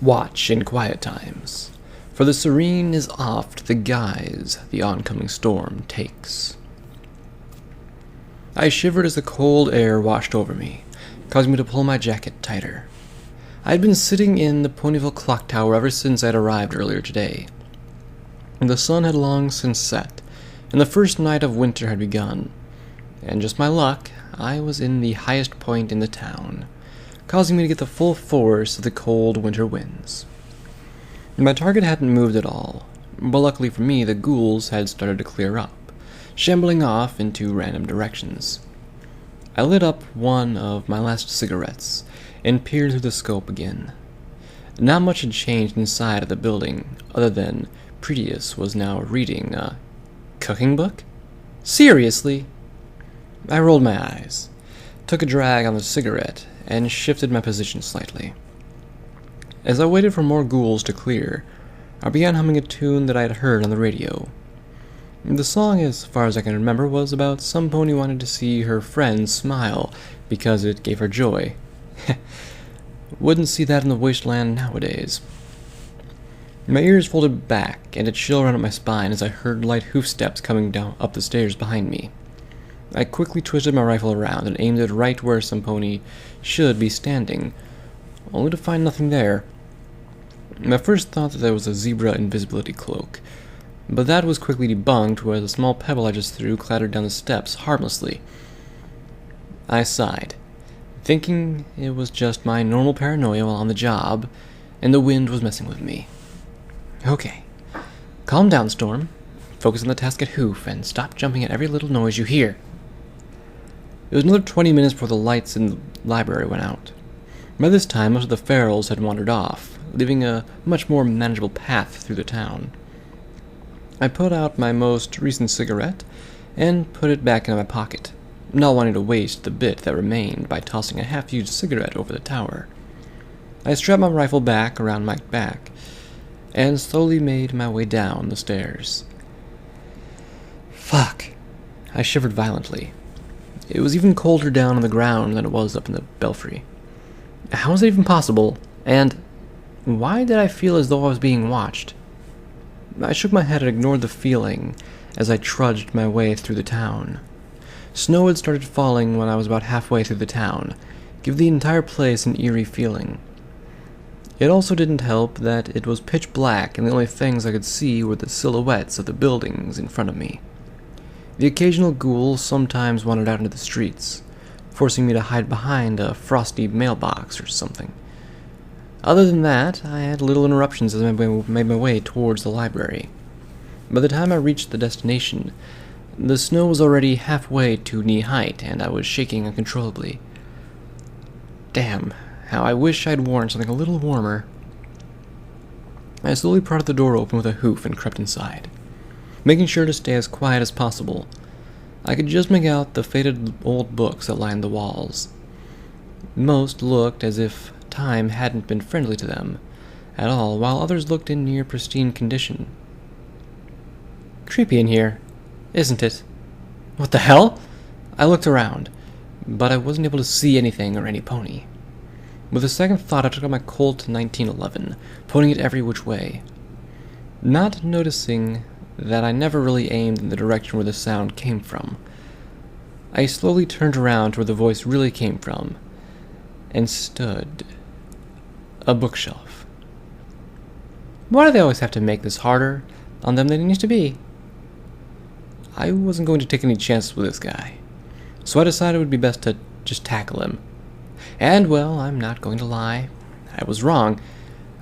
Watch in quiet times, for the serene is oft the guise the oncoming storm takes. I shivered as the cold air washed over me, causing me to pull my jacket tighter. I had been sitting in the Ponyville clock tower ever since I had arrived earlier today. The sun had long since set, and the first night of winter had begun, and just my luck, I was in the highest point in the town, causing me to get the full force of the cold winter winds. My target hadn't moved at all, but luckily for me the ghouls had started to clear up, shambling off into random directions. I lit up one of my last cigarettes and peered through the scope again. Not much had changed inside of the building, other than Pretius was now reading a cooking book? Seriously? I rolled my eyes, took a drag on the cigarette, and shifted my position slightly. As I waited for more ghouls to clear, I began humming a tune that I had heard on the radio. The song, as far as I can remember, was about some pony wanting to see her friend smile because it gave her joy. Wouldn't see that in the wasteland nowadays. My ears folded back, and a chill ran up my spine as I heard light hoof steps coming down up the stairs behind me. I quickly twisted my rifle around and aimed it right where some pony should be standing, only to find nothing there. My first thought that there was a zebra invisibility cloak, but that was quickly debunked as a small pebble I just threw clattered down the steps harmlessly. I sighed, thinking it was just my normal paranoia while on the job, and the wind was messing with me. Okay, calm down, Storm. Focus on the task at hoof, and stop jumping at every little noise you hear. It was another 20 minutes before the lights in the library went out. By this time, most of the ferals had wandered off, leaving a much more manageable path through the town. I put out my most recent cigarette and put it back in my pocket, not wanting to waste the bit that remained by tossing a half-used cigarette over the tower. I strapped my rifle back around my back and slowly made my way down the stairs. Fuck. I shivered violently. It was even colder down on the ground than it was up in the belfry. How was it even possible? And why did I feel as though I was being watched? I shook my head and ignored the feeling as I trudged my way through the town. Snow had started falling when I was about halfway through the town, giving the entire place an eerie feeling. It also didn't help that it was pitch black and the only things I could see were the silhouettes of the buildings in front of me. The occasional ghoul sometimes wandered out into the streets, forcing me to hide behind a frosty mailbox or something. Other than that, I had little interruptions as I made my way towards the library. By the time I reached the destination, the snow was already halfway to knee height, and I was shaking uncontrollably. Damn, how I wish I'd worn something a little warmer. I slowly prodded the door open with a hoof and crept inside, making sure to stay as quiet as possible. I could just make out the faded old books that lined the walls. Most looked as if time hadn't been friendly to them at all, while others looked in near pristine condition. Creepy in here, isn't it? What the hell? I looked around, but I wasn't able to see anything or any pony. With a second thought, I took out my Colt 1911, pointing it every which way. Not noticing that I never really aimed in the direction where the sound came from, I slowly turned around to where the voice really came from, and stood. A bookshelf. Why do they always have to make this harder on them than it needs to be? I wasn't going to take any chances with this guy, so I decided it would be best to just tackle him. And, well, I'm not going to lie. I was wrong.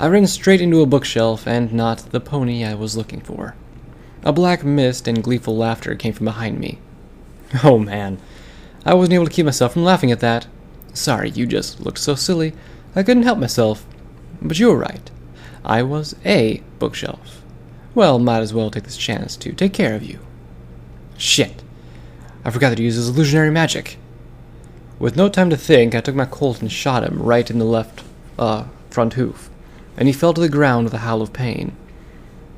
I ran straight into a bookshelf and not the pony I was looking for. A black mist and gleeful laughter came from behind me. Oh man, I wasn't able to keep myself from laughing at that. Sorry, you just looked so silly, I couldn't help myself. But you were right. I was a bookshelf. Well, might as well take this chance to take care of you. Shit. I forgot to use his illusionary magic. With no time to think, I took my Colt and shot him right in the left front hoof, and he fell to the ground with a howl of pain.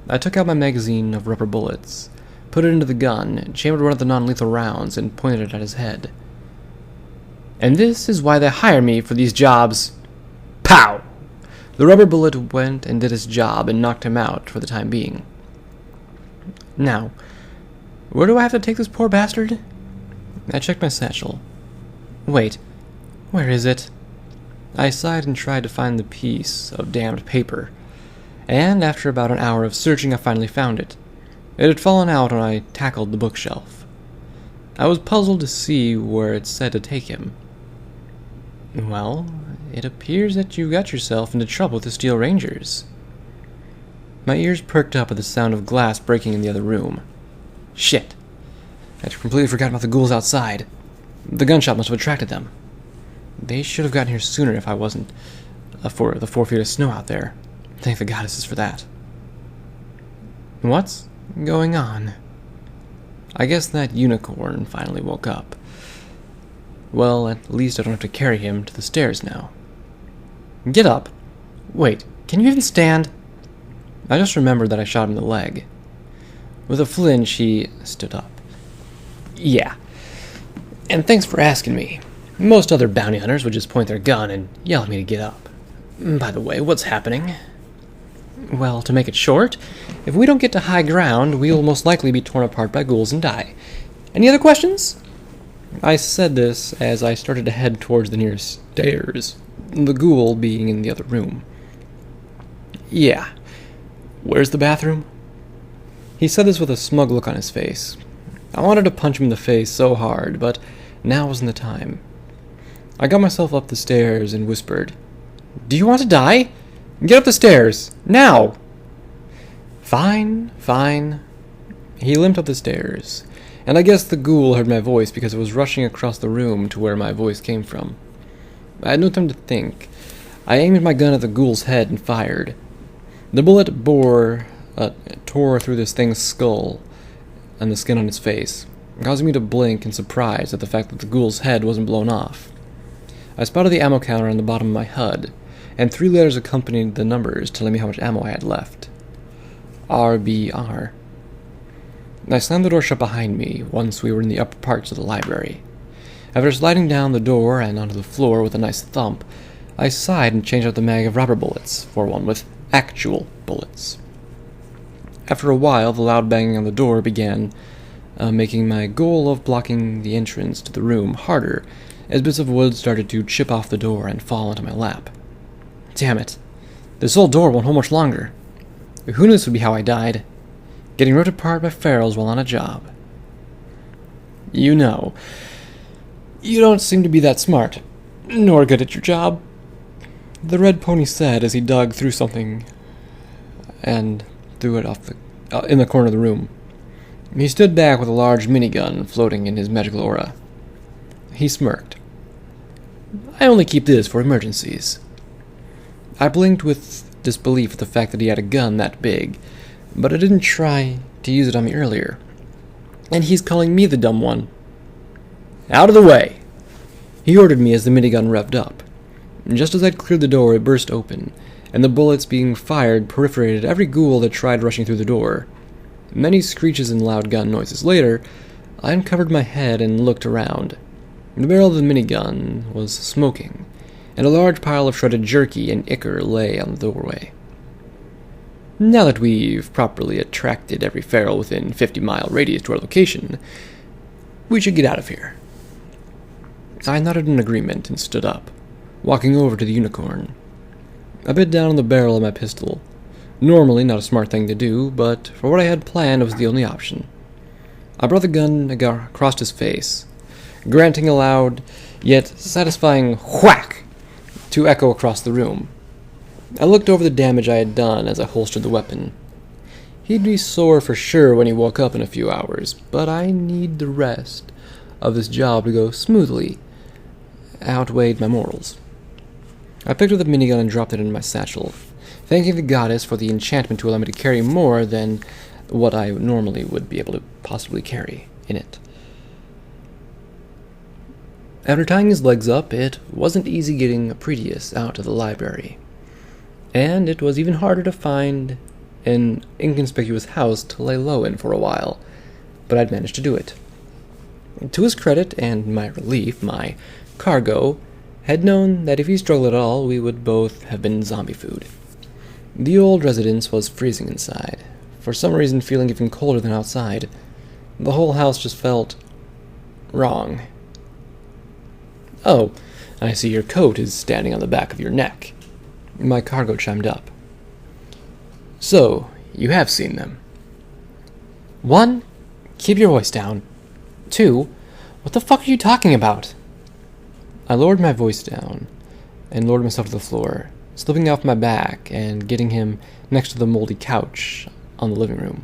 I took out my magazine of rubber bullets, put it into the gun, chambered one of the non-lethal rounds, and pointed it at his head. And this is why they hire me for these jobs. Pow! The rubber bullet went and did its job and knocked him out for the time being. Now, where do I have to take this poor bastard? I checked my satchel. Wait, where is it? I sighed and tried to find the piece of damned paper, and after about an hour of searching I finally found it. It had fallen out when I tackled the bookshelf. I was puzzled to see where it said to take him. Well, it appears that you got yourself into trouble with the Steel Rangers. My ears perked up at the sound of glass breaking in the other room. Shit! I'd completely forgotten about the ghouls outside. The gunshot must have attracted them. They should have gotten here sooner if I wasn't for the 4 feet of snow out there. Thank the goddesses for that. What's going on? I guess that unicorn finally woke up. Well, at least I don't have to carry him to the stairs now. Get up. Wait, can you even stand? I just remembered that I shot him in the leg. With a flinch, he stood up. Yeah. And thanks for asking me. Most other bounty hunters would just point their gun and yell at me to get up. By the way, what's happening? Well, to make it short, if we don't get to high ground, we will most likely be torn apart by ghouls and die. Any other questions? I said this as I started to head towards the nearest stairs, the ghoul being in the other room. Yeah. Where's the bathroom? He said this with a smug look on his face. I wanted to punch him in the face so hard, but now wasn't the time. I got myself up the stairs and whispered, Do you want to die? Get up the stairs! Now! Fine, fine. He limped up the stairs, and I guess the ghoul heard my voice because it was rushing across the room to where my voice came from. I had no time to think. I aimed my gun at the ghoul's head and fired. The bullet tore through this thing's skull and the skin on its face, causing me to blink in surprise at the fact that the ghoul's head wasn't blown off. I spotted the ammo counter on the bottom of my HUD, and 3 letters accompanied the numbers telling me how much ammo I had left. RBR. I slammed the door shut behind me once we were in the upper parts of the library. After sliding down the door and onto the floor with a nice thump, I sighed and changed out the mag of rubber bullets for one with actual bullets. After a while, the loud banging on the door began, making my goal of blocking the entrance to the room harder as bits of wood started to chip off the door and fall into my lap. Damn it. This old door won't hold much longer. Who knew this would be how I died? Getting ripped apart by ferals while on a job. You know, you don't seem to be that smart, nor good at your job, the red pony said as he dug through something and threw it off in the corner of the room. He stood back with a large minigun floating in his magical aura. He smirked. I only keep this for emergencies. I blinked with disbelief at the fact that he had a gun that big, but I didn't try to use it on me earlier. And he's calling me the dumb one. Out of the way! He ordered me as the minigun revved up. Just as I'd cleared the door, it burst open, and the bullets being fired perforated every ghoul that tried rushing through the door. Many screeches and loud gun noises later, I uncovered my head and looked around. The barrel of the minigun was smoking, and a large pile of shredded jerky and ichor lay on the doorway. Now that we've properly attracted every feral within 50-mile radius to our location, we should get out of here. I nodded in agreement and stood up, walking over to the unicorn. I bit down on the barrel of my pistol. Normally not a smart thing to do, but for what I had planned, it was the only option. I brought the gun across his face, granting a loud, yet satisfying whack to echo across the room. I looked over the damage I had done as I holstered the weapon. He'd be sore for sure when he woke up in a few hours, but I need the rest of this job to go smoothly outweighed my morals. I picked up the minigun and dropped it in my satchel, thanking the goddess for the enchantment to allow me to carry more than what I normally would be able to possibly carry in it. After tying his legs up, it wasn't easy getting Pretius out of the library, and it was even harder to find an inconspicuous house to lay low in for a while, but I'd managed to do it. To his credit and my relief, my cargo had known that if he struggled at all, we would both have been zombie food. The old residence was freezing inside, for some reason feeling even colder than outside. The whole house just felt wrong. "Oh, I see your coat is standing on the back of your neck." My cargo chimed up. "So, you have seen them." "One, keep your voice down. Two, what the fuck are you talking about?" I lowered my voice down and lowered myself to the floor, slipping off my back and getting him next to the moldy couch on the living room.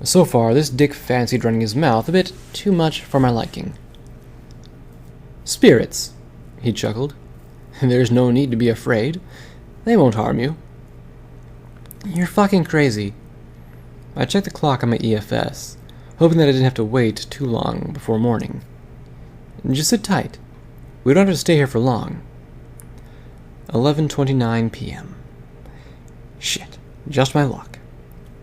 So far, this dick fancied running his mouth a bit too much for my liking. "Spirits," he chuckled. "There's no need to be afraid. They won't harm you." "You're fucking crazy." I checked the clock on my EFS, hoping that I didn't have to wait too long before morning. "Just sit tight. We don't have to stay here for long." 11:29 p.m. Shit, just my luck.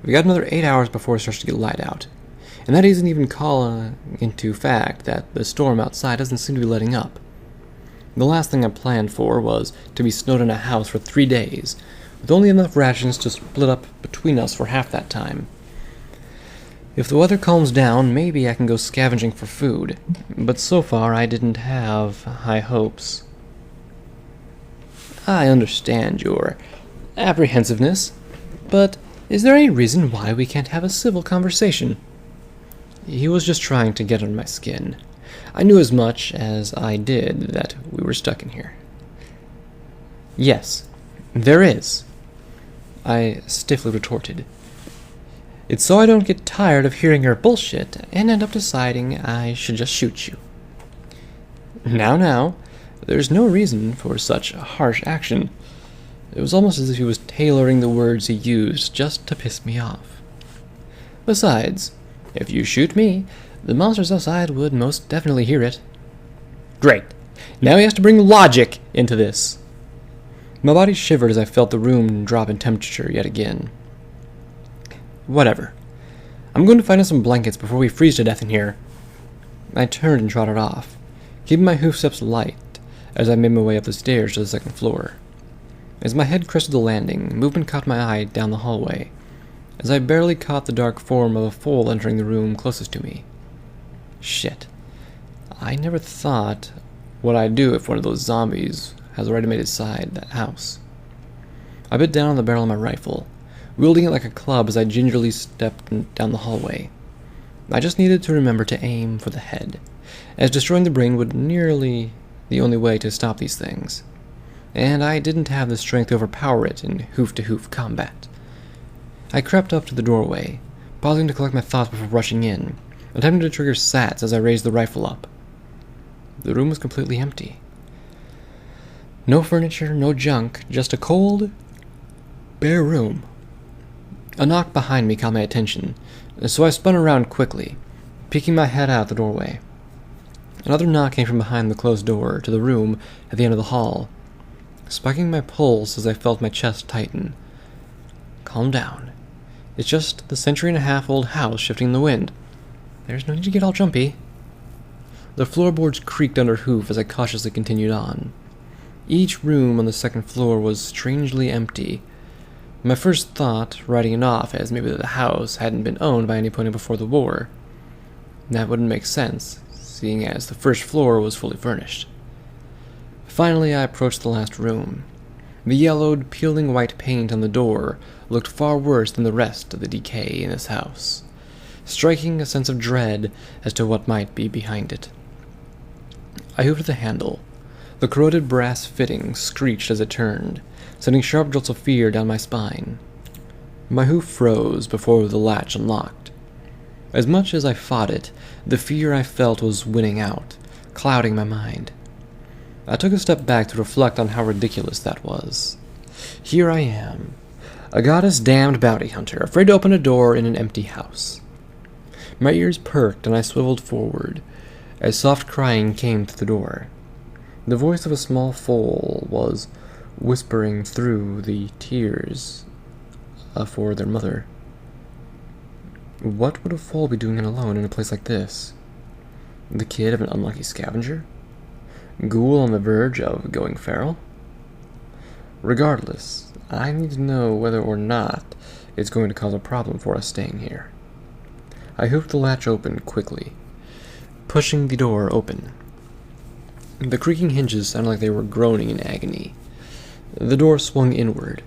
We got another 8 hours before it starts to get light out, and that isn't even calling into fact that the storm outside doesn't seem to be letting up. The last thing I planned for was to be snowed in a house for 3 days, with only enough rations to split up between us for half that time. If the weather calms down, maybe I can go scavenging for food, but so far I didn't have high hopes. "I understand your apprehensiveness, but is there any reason why we can't have a civil conversation?" He was just trying to get under my skin. I knew as much as I did that we were stuck in here. "Yes, there is," I stiffly retorted. "It's so I don't get tired of hearing your bullshit and end up deciding I should just shoot you." Now, there's no reason for such harsh action." It was almost as if he was tailoring the words he used just to piss me off. "Besides, if you shoot me, the monsters outside would most definitely hear it." "Great. Now he has to bring logic into this." My body shivered as I felt the room drop in temperature yet again. "Whatever. I'm going to find us some blankets before we freeze to death in here." I turned and trotted off, keeping my hoofsteps light as I made my way up the stairs to the second floor. As my head crested the landing, movement caught my eye down the hallway, as I barely caught the dark form of a foal entering the room closest to me. Shit. I never thought what I'd do if one of those zombies has already made its side that house. I bit down on the barrel of my rifle, wielding it like a club as I gingerly stepped down the hallway. I just needed to remember to aim for the head, as destroying the brain would nearly the only way to stop these things, and I didn't have the strength to overpower it in hoof-to-hoof combat. I crept up to the doorway, pausing to collect my thoughts before rushing in, attempting to trigger SATs as I raised the rifle up. The room was completely empty. No furniture, no junk, just a cold, bare room. A knock behind me caught my attention, so I spun around quickly, peeking my head out the doorway. Another knock came from behind the closed door to the room at the end of the hall, spiking my pulse as I felt my chest tighten. Calm down. It's just the century-and-a-half-old house shifting in the wind. There's no need to get all jumpy. The floorboards creaked under hoof as I cautiously continued on. Each room on the second floor was strangely empty. My first thought, writing it off as maybe the house hadn't been owned by any point before the war. That wouldn't make sense, seeing as the first floor was fully furnished. Finally, I approached the last room. The yellowed, peeling white paint on the door looked far worse than the rest of the decay in this house, striking a sense of dread as to what might be behind it. I hooved the handle. The corroded brass fitting screeched as it turned, sending sharp jolts of fear down my spine. My hoof froze before the latch unlocked. As much as I fought it, the fear I felt was winning out, clouding my mind. I took a step back to reflect on how ridiculous that was. Here I am, a goddess-damned bounty hunter, afraid to open a door in an empty house. My ears perked and I swiveled forward, as soft crying came through the door. The voice of a small foal was whispering through the tears for their mother. What would a foal be doing alone in a place like this? The kid of an unlucky scavenger? Ghoul on the verge of going feral? Regardless, I need to know whether or not it's going to cause a problem for us staying here. I hooped the latch open quickly, pushing the door open. The creaking hinges sounded like they were groaning in agony. The door swung inward.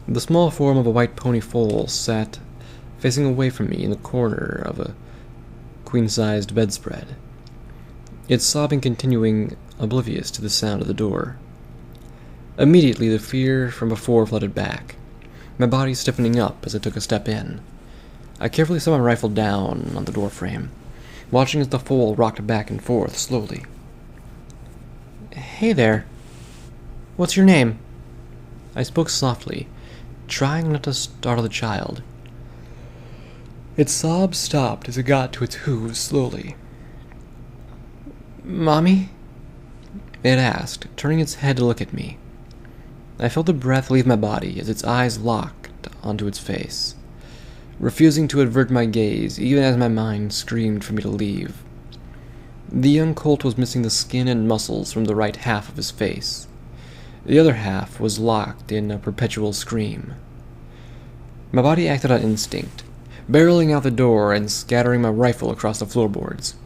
The small form of a white pony foal sat facing away from me in the corner of a queen-sized bedspread, its sobbing continuing oblivious to the sound of the door. Immediately, the fear from before flooded back, my body stiffening up as I took a step in. I carefully set my rifle down on the doorframe, watching as the foal rocked back and forth slowly. "Hey there. What's your name?" I spoke softly, trying not to startle the child. Its sobs stopped as it got to its hooves slowly. "Mommy?" it asked, turning its head to look at me. I felt the breath leave my body as its eyes locked onto its face, refusing to avert my gaze even as my mind screamed for me to leave. The young colt was missing the skin and muscles from the right half of his face. The other half was locked in a perpetual scream. My body acted on instinct, barreling out the door and scattering my rifle across the floorboards.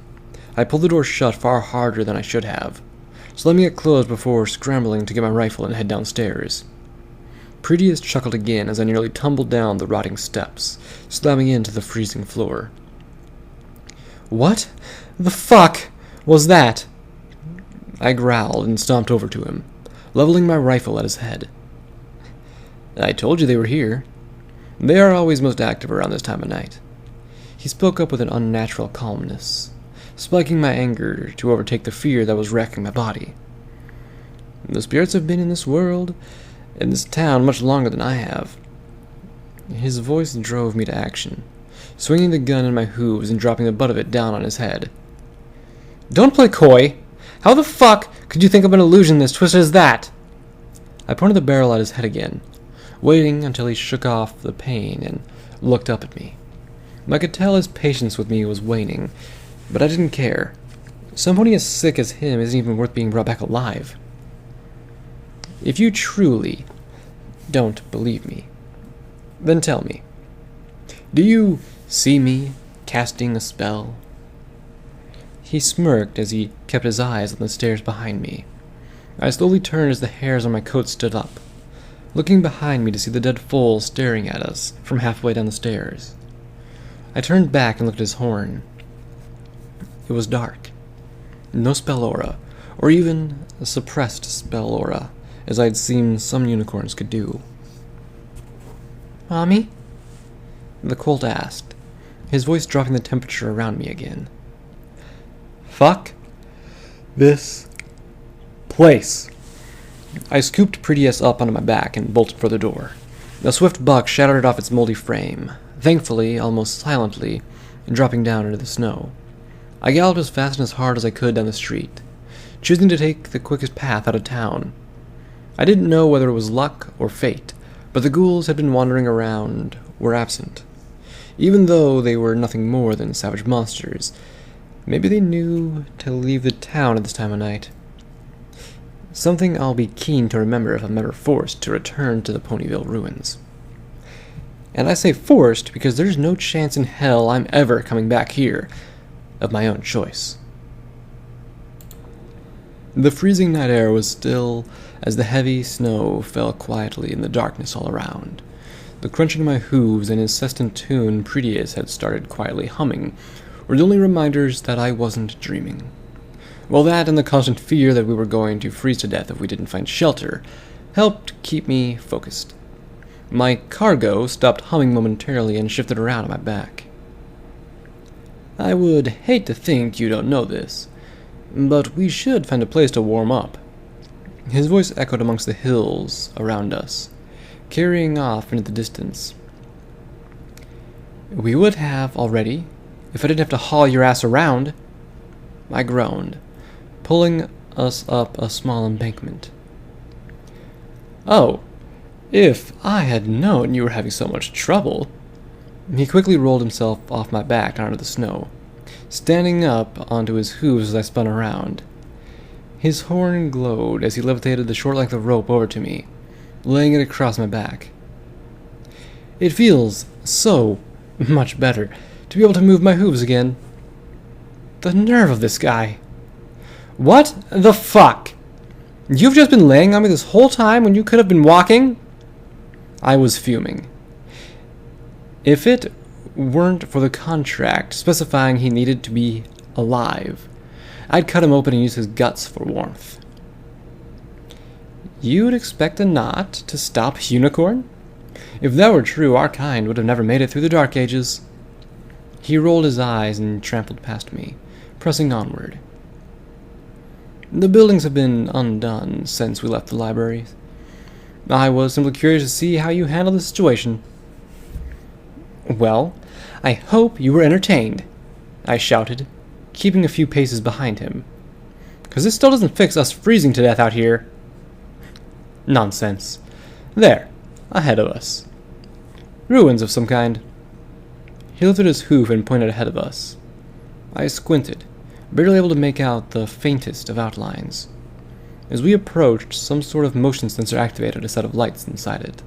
I pulled the door shut far harder than I should have, slamming it closed before scrambling to get my rifle and head downstairs. Prettiest chuckled again as I nearly tumbled down the rotting steps, slamming into the freezing floor. "What the fuck was that?" I growled and stomped over to him, leveling my rifle at his head. "I told you they were here. They are always most active around this time of night." He spoke up with an unnatural calmness, spiking my anger to overtake the fear that was wrecking my body. "The spirits have been in this world, in this town, much longer than I have." His voice drove me to action, swinging the gun in my hooves and dropping the butt of it down on his head. "Don't play coy! How the fuck could you think of an illusion as twisted as that?" I pointed the barrel at his head again, waiting until he shook off the pain and looked up at me. I could tell his patience with me was waning, but I didn't care. Somebody as sick as him isn't even worth being brought back alive. "If you truly don't believe me, then tell me, do you see me casting a spell?" He smirked as he kept his eyes on the stairs behind me. I slowly turned as the hairs on my coat stood up, looking behind me to see the dead foal staring at us from halfway down the stairs. I turned back and looked at his horn. It was dark. No spell aura, or even a suppressed spell aura, as I'd seen some unicorns could do. "Mommy?" the colt asked, his voice dropping the temperature around me again. "Fuck this place." I scooped Pretty S up onto my back and bolted for the door. A swift buck shattered it off its moldy frame, thankfully almost silently, dropping down into the snow. I galloped as fast and as hard as I could down the street, choosing to take the quickest path out of town. I didn't know whether it was luck or fate, but the ghouls had been wandering around were absent. Even though they were nothing more than savage monsters, maybe they knew to leave the town at this time of night. Something I'll be keen to remember if I'm ever forced to return to the Ponyville ruins. And I say forced because there's no chance in hell I'm ever coming back here, of my own choice. The freezing night air was still as the heavy snow fell quietly in the darkness all around. The crunching of my hooves and incessant tune Prettius had started quietly humming were the only reminders that I wasn't dreaming. Well, that and the constant fear that we were going to freeze to death if we didn't find shelter helped keep me focused. My cargo stopped humming momentarily and shifted around on my back. I would hate to think you don't know this, but we should find a place to warm up. His voice echoed amongst the hills around us, carrying off into the distance. We would have already, if I didn't have to haul your ass around. I groaned, pulling us up a small embankment. Oh, if I had known you were having so much trouble. He quickly rolled himself off my back onto the snow, standing up onto his hooves as I spun around. His horn glowed as he levitated the short length of rope over to me, laying it across my back. It feels so much better to be able to move my hooves again. The nerve of this guy. What the fuck? You've just been laying on me this whole time when you could have been walking? I was fuming. If it weren't for the contract specifying he needed to be alive, I'd cut him open and use his guts for warmth. You'd expect a knot to stop unicorn? If that were true, our kind would have never made it through the Dark Ages. He rolled his eyes and trampled past me, pressing onward. The buildings have been undone since we left the library. I was simply curious to see how you handled the situation. Well, I hope you were entertained, I shouted, keeping a few paces behind him. 'Cause this still doesn't fix us freezing to death out here. Nonsense. There, ahead of us. Ruins of some kind. He lifted his hoof and pointed ahead of us. I squinted, barely able to make out the faintest of outlines. As we approached, some sort of motion sensor activated a set of lights inside it.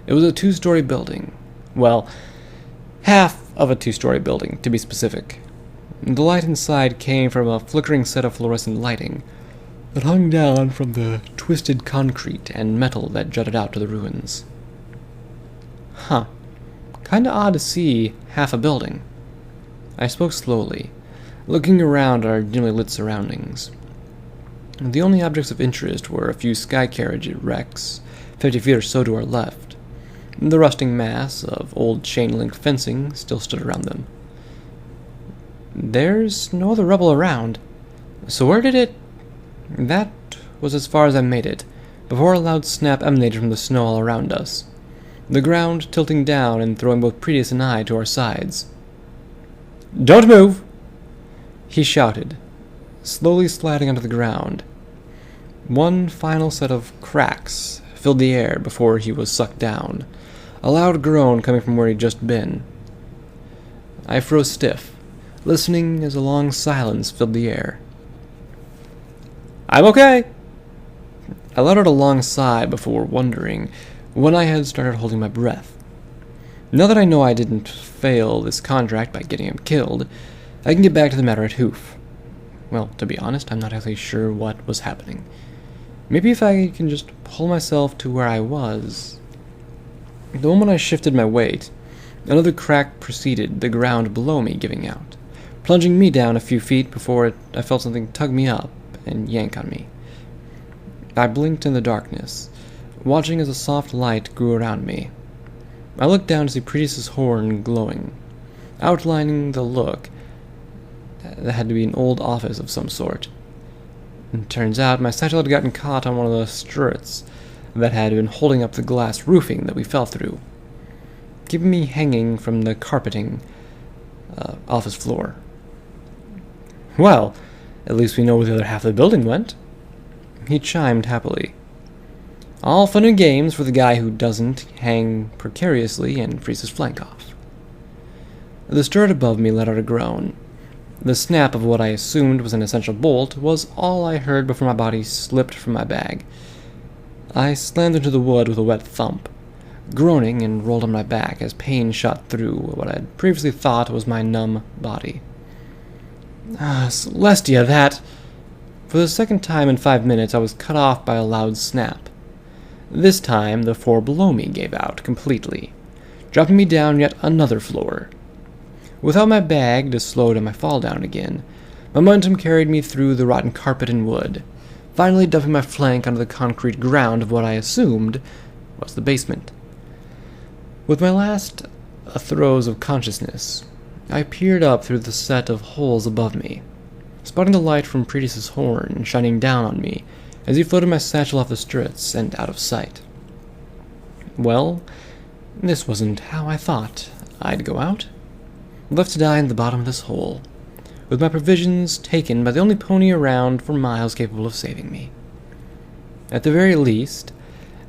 It was a 2-story building. Well, half of a 2-story building, to be specific. The light inside came from a flickering set of fluorescent lighting that hung down from the twisted concrete and metal that jutted out to the ruins. Huh. Kinda odd to see half a building. I spoke slowly, looking around at our dimly lit surroundings. The only objects of interest were a few sky carriage wrecks, 50 feet or so to our left. The rusting mass of old chain-link fencing still stood around them. There's no other rubble around. So where did it... That was as far as I made it, before a loud snap emanated from the snow all around us, the ground tilting down and throwing both Pretius and I to our sides. "Don't move!" he shouted, slowly sliding onto the ground. One final set of cracks filled the air before he was sucked down, a loud groan coming from where he'd just been. I froze stiff, listening as a long silence filled the air. "I'm okay!" I let out a long sigh before wondering when I had started holding my breath. Now that I know I didn't fail this contract by getting him killed, I can get back to the matter at Hoof. Well, to be honest, I'm not actually sure what was happening. Maybe if I can just pull myself to where I was... The moment I shifted my weight, another crack preceded, the ground below me giving out, plunging me down a few feet before I felt something tug me up and yank on me. I blinked in the darkness, watching as a soft light grew around me. I looked down to see Pretius's horn glowing, outlining the look that had to be an old office of some sort. It turns out my satchel had gotten caught on one of the struts that had been holding up the glass roofing that we fell through, keeping me hanging from the carpeting office floor. Well, at least we know where the other half of the building went. He chimed happily. All fun and games for the guy who doesn't hang precariously and freeze his flank off. The strut above me let out a groan. The snap of what I assumed was an essential bolt was all I heard before my body slipped from my bag. I slammed into the wood with a wet thump, groaning and rolled on my back as pain shot through what I had previously thought was my numb body. Celestia, that... For the second time in 5 minutes, I was cut off by a loud snap. This time, the floor below me gave out completely, dropping me down yet another floor. Without my bag to slow down my fall down again, momentum carried me through the rotten carpet and wood, finally dumping my flank onto the concrete ground of what I assumed was the basement. With my last throes of consciousness, I peered up through the set of holes above me, spotting the light from Pretius's horn shining down on me as he floated my satchel off the struts and out of sight. Well, this wasn't how I thought I'd go out. Left to die in the bottom of this hole, with my provisions taken by the only pony around for miles capable of saving me. At the very least,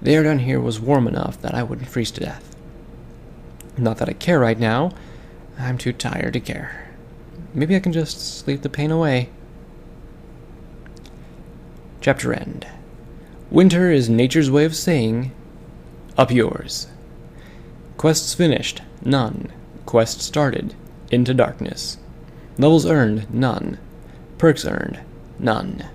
the air down here was warm enough that I wouldn't freeze to death. Not that I care right now. I'm too tired to care. Maybe I can just sleep the pain away. Chapter end. Winter is nature's way of saying, up yours. Quests finished, none. Quest started, into darkness. Levels earned, none. Perks earned, none.